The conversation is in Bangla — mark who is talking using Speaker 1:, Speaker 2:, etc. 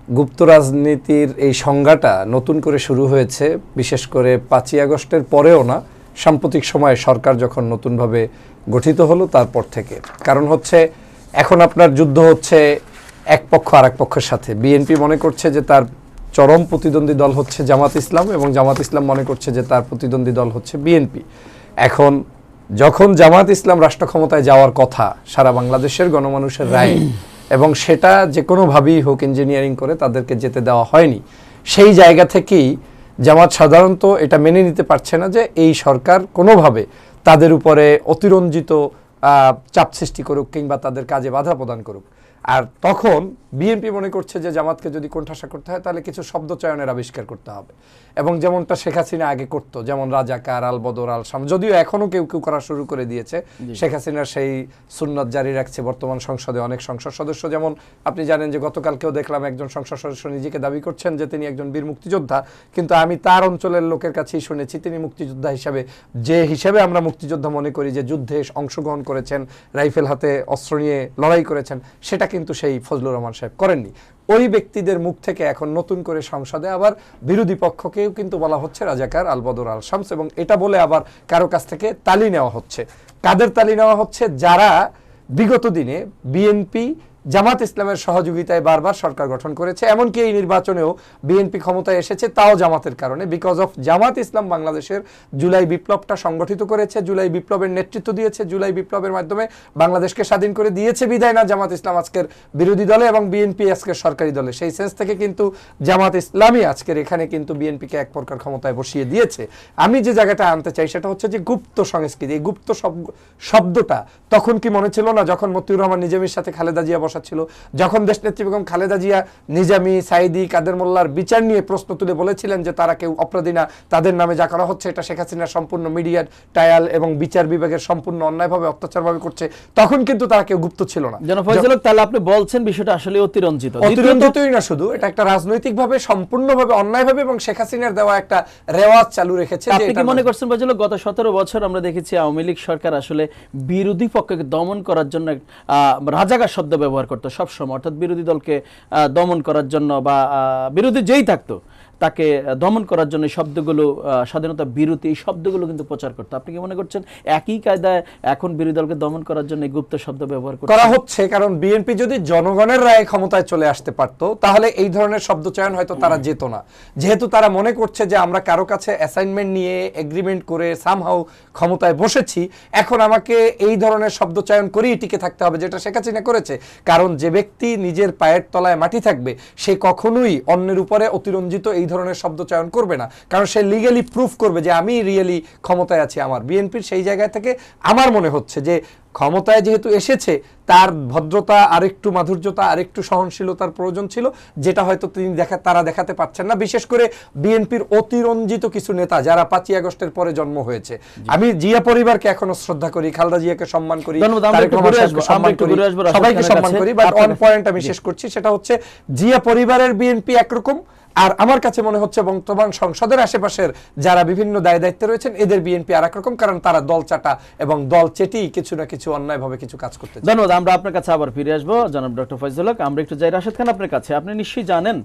Speaker 1: গুপ্ত রাজনীতির এই সংজ্ঞাটা নতুন করে শুরু হয়েছে, বিশেষ করে 5ই আগস্টের পরেও না, সাম্প্রতিক সময়ে সরকার যখন নতুনভাবে গঠিত হলো তারপর থেকে। কারণ হচ্ছে এখন আপনার যুদ্ধ হচ্ছে এক পক্ষ আর এক পক্ষের সাথে। বিএনপি মনে করছে যে তার চরম প্রতিদ্বন্দ্বী দল হচ্ছে জামাত ইসলাম, এবং জামাত ইসলাম মনে করছে যে তার প্রতিদ্বন্দ্বী দল হচ্ছে বিএনপি। এখন যখন জামাত ইসলাম রাষ্ট্র ক্ষমতায় যাওয়ার কথা সারা বাংলাদেশের গণমানুষের রায়, এবং সেটা যে কোনোভাবেই হোক ইঞ্জিনিয়ারিং করে তাদেরকে যেতে দেওয়া হয়নি, সেই জায়গা থেকেই জামাত সাধারণত এটা মেনে নিতে পারছে না যে এই সরকার কোনোভাবে তাদের উপরে অতিরঞ্জিত চাপ সৃষ্টি করুক কিংবা তাদের কাজে বাধা প্রদান করুক। আর তখন বিএনপি মনে করছে যে জামাতকে যদি কোণঠাসা করতে হয় তাহলে কিছু শব্দ চয়নের আবিষ্কার করতে হবে, এবং যেমনটা শেখ হাসিনা আগে করতো, যেমন রাজাকার, আল বদর, আল শাম, যদিও এখনও কেউ কেউ করা শুরু করে দিয়েছে। শেখ হাসিনার সেই সুন্নত জারি রাখছে বর্তমান সংসদে অনেক সংসদ সদস্য। যেমন আপনি জানেন যে গতকালকেও দেখলাম একজন সংসদ সদস্য নিজেকে দাবি করছেন যে তিনি একজন বীর মুক্তিযোদ্ধা, কিন্তু আমি তার অঞ্চলের লোকের কাছেই শুনেছি তিনি মুক্তিযোদ্ধা হিসাবে, যে হিসাবে আমরা মুক্তিযোদ্ধা মনে করি, যে যুদ্ধে অংশগ্রহণ করেছেন, রাইফেল হাতে অস্ত্র নিয়ে লড়াই করেছেন, সেটা কিন্তু সেই ফজলুর রহমান সাহেব করেননি। ওই ব্যক্তিদের মুখ থেকে এখন নতুন করে সংসদে আবার বিরোধী পক্ষকেও কিন্তু বলা হচ্ছে রাজাকার, আল বদর, আল শামস, এবং এটা বলে আবার কারো কাছ থেকে তালি নেওয়া হচ্ছে। কাদের তালি নেওয়া হচ্ছে? যারা বিগত দিনে বিএনপি জামাত ইসলামের সহযোগিতায় বারবার সরকার গঠন করেছে, এমনকি এই নির্বাচনেও বিএনপি ক্ষমতায় এসেছে তাও জামাতের কারণে। বিকজ অফ জামাত ইসলাম বাংলাদেশের জুলাই বিপ্লবটা সংগঠিত করেছে, জুলাই বিপ্লবের নেতৃত্ব দিয়েছে, জুলাই বিপ্লবের মাধ্যমে বাংলাদেশকে স্বাধীন করে দিয়েছে বিধায় না জামাত ইসলাম আজকের বিরোধী দলে এবং বিএনপি আজকের সরকারি দলে। সেই সেন্স থেকে কিন্তু জামাত ইসলামই আজকের এখানে কিন্তু বিএনপিকে এক প্রকার ক্ষমতায় বসিয়ে দিয়েছে। আমি যে জায়গাটা আনতে চাই সেটা হচ্ছে যে গুপ্ত সংস্কৃতি। এই গুপ্ত শব্দটা তখন কি মনে ছিল না, যখন মতিউর রহমান নিজামীর সাথে খালেদা জিয়া ছিল, যখন দেশনেত্রী বেগম খালেদা জিয়া নিজামী, সাইদি, কাদের মোল্লার বিচার নিয়ে প্রশ্ন তুলে বলেছিলেন যে তারা কেউ অপরাধী না, তাদের নামে যা করা হচ্ছে এটা শেখ হাসিনার সম্পূর্ণ মিডিয়া ট্রায়াল এবং বিচার বিভাগের সম্পূর্ণ অন্যায়ভাবে অত্যাচারভাবে করছে, তখন কিন্তু তারা কেউ গুপ্ত ছিল না।
Speaker 2: তাহলে আপনি বলছেন বিষয়টা আসলে অতিরঞ্জিত।
Speaker 1: অতিরঞ্জিতই না শুধু, এটা একটা রাজনৈতিকভাবে সম্পূর্ণভাবে অন্যায়ভাবে এবং শেখ হাসিনার দেওয়া একটা রেওয়াজ চালু রেখেছে।
Speaker 2: আপনি কি মনে করছেন ফজলুল, গত 17 বছর আমরা দেখেছি আওয়ামী লীগ সরকার আসলে বিরোধী পক্ষকে দমন করার জন্য রাজাকার শব্দ ব্যবহার করতো সবসময়, অর্থাৎ বিরোধী দলকে দমন করার জন্য বা বিরোধী যেই থাকতো তাকে দমন করার জন্য শব্দগুলো, স্বাধীনতা বিরোধী এই শব্দগুলো কিন্তু প্রচার করতো। আপনি কি মনে করছেন একই কায়দায় এখন বিরোধী দলকে দমন করার জন্য গুপ্ত শব্দ ব্যবহার করা
Speaker 1: হচ্ছে? কারণ বিএনপি যদি জনগণের রায়ে ক্ষমতায় চলে আসতে পারত তাহলে এই ধরনের শব্দ চয়ন হয়তো তারা যেত না। যেহেতু তারা মনে করছে যে আমরা কারো কাছে অ্যাসাইনমেন্ট নিয়ে এগ্রিমেন্ট করে সামহাউ ক্ষমতায় বসেছি, এখন আমাকে এই ধরনের শব্দ চয়ন করেই টিকে থাকতে হবে, যেটা শেখ হাসিনা করেছে। কারণ যে ব্যক্তি নিজের পায়ের তলায় মাটি থাকবে সে কখনোই অন্যের উপরে অতিরঞ্জিত এই ধরনের শব্দ চয়ন করবে না, কারণ সে লিগ্যালি প্রুফ করবে যে আমি রিয়েলি ক্ষমতায় আছি। আমার বিএনপির সেই জায়গা থেকে আমার মনে হচ্ছে যে ক্ষমতায় যেহেতু এসেছে তার ভদ্রতা, আরেকটু মাধুর্যতা, আরেকটু সহনশীলতার প্রয়োজন ছিল, যেটা হয়তো তারা দেখাতে পারছেন না। বিশেষ করে বিএনপির অতিরঞ্জিত কিছু নেতা যারা 5ই আগস্টের পরে জন্ম হয়েছে। আমি জিয়া পরিবারকে এখনো শ্রদ্ধা করি, খালেদা জিয়াকে সম্মান করি, সবাইকে সম্মান করি, বাট অন পয়েন্ট আমি শেষ করছি, সেটা হচ্ছে জিয়া পরিবারের বিএনপি একরকম, আর আমার কাছে মনে হচ্ছে বর্তমান সংসদের আশেপাশের যারা বিভিন্ন দায় দায়িত্বে রয়েছেন এদের বিএনপি আর একরকম, কারণ তারা দল চাটা এবং দল চেটি কিছু না কিছু অন্যায়ভাবে কিছু কাজ করতে।
Speaker 2: ধন্যবাদ। আমরা আপনার কাছে আবার ফিরে আসবো জনাব ডক্টর ফজলুল হক। আমরা একটু যাই রাশেদ খান আপনার কাছে। আপনি নিশ্চয়ই জানেন